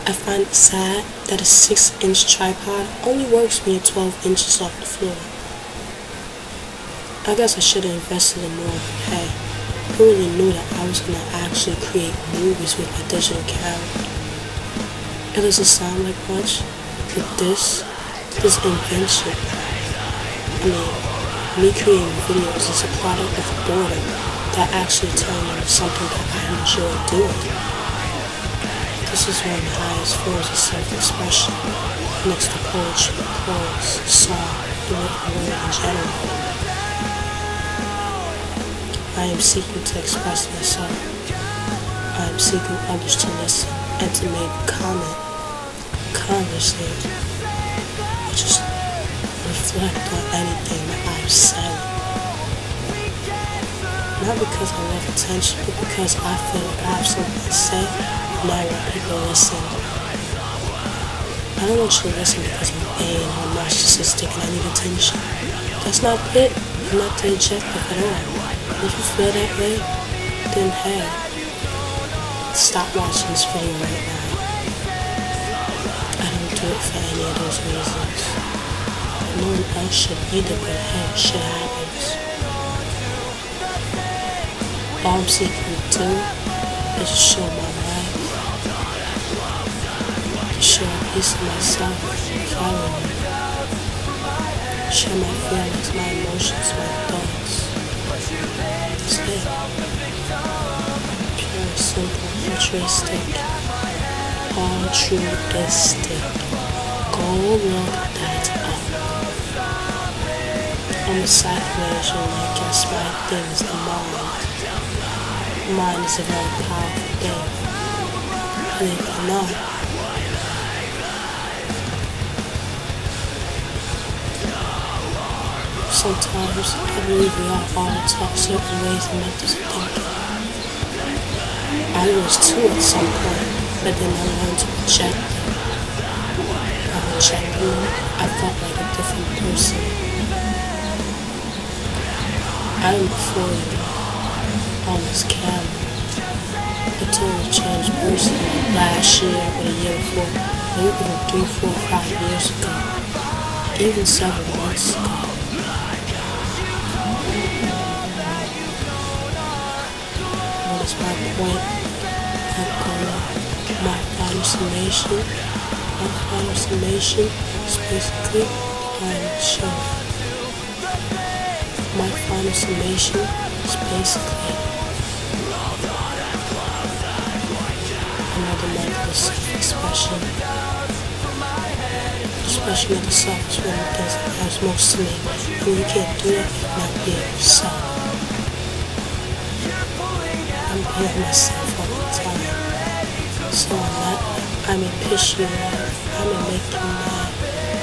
I find it sad that a 6-inch tripod only works when you're 12 inches off the floor. I guess I should have invested in more, but hey, who really knew that I was going to actually create movies with my digital camera? It doesn't sound like much, but this invention, me creating videos is a product of boredom that actually turned into something that I enjoy doing. This is one of the highest forms of self-expression, next to poetry, prose, song, and written word in general. I am seeking to express myself. I am seeking others to listen and to make comment, conversate, or just reflect on anything that I've said. Not because I love attention, but because I feel like I have something to say and I want people to listen. I don't want you to listen because I'm vain or narcissistic and I need attention. That's not it. I'm not the objective at all. If you feel that way, then hey, stop watching this video right now. I don't do it for any of those reasons. No one else should either, but hey, shit happens. All I'm seeking to do is just show my life, show a piece of myself, follow me, share my feelings, my emotions, my thoughts. That's it. Pure, simple, altruistic, go look that up. I'm a psychoanalyst that gets my things in mind. Mind is a very powerful thing. Believe it or not. Sometimes I believe we all taught certain ways and methods of thinking. I was too at some point, but then I learned to reject them. By rejecting them, I felt like a different person. I am before you, on this camera, a totally changed person like last year or the year before, maybe even 3, 4, 5 years ago, even several months ago. What is my point? My goal, my final summation? My final summation is basically the final show. My final summation is basically another method of self-expression. Expression of the self is one of the things that matters most to me. And you can't do that if you're not being yourself. I'm being myself all the time. So I may piss you off, I may make you mad,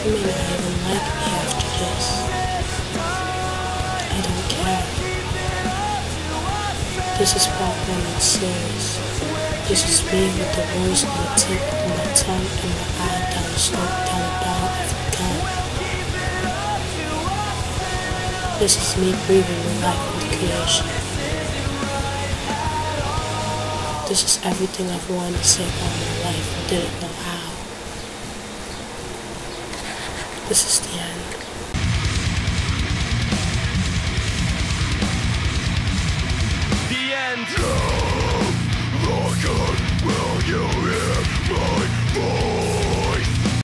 you may not even like me after this. I don't care. This is part 1 of the series. This is me with the words on the tip of my tongue and my eye down the slope down the barrel of the gun. This is me breathing the life into creation. This is everything I've wanted to say about my life and didn't know how. This is the end. The end.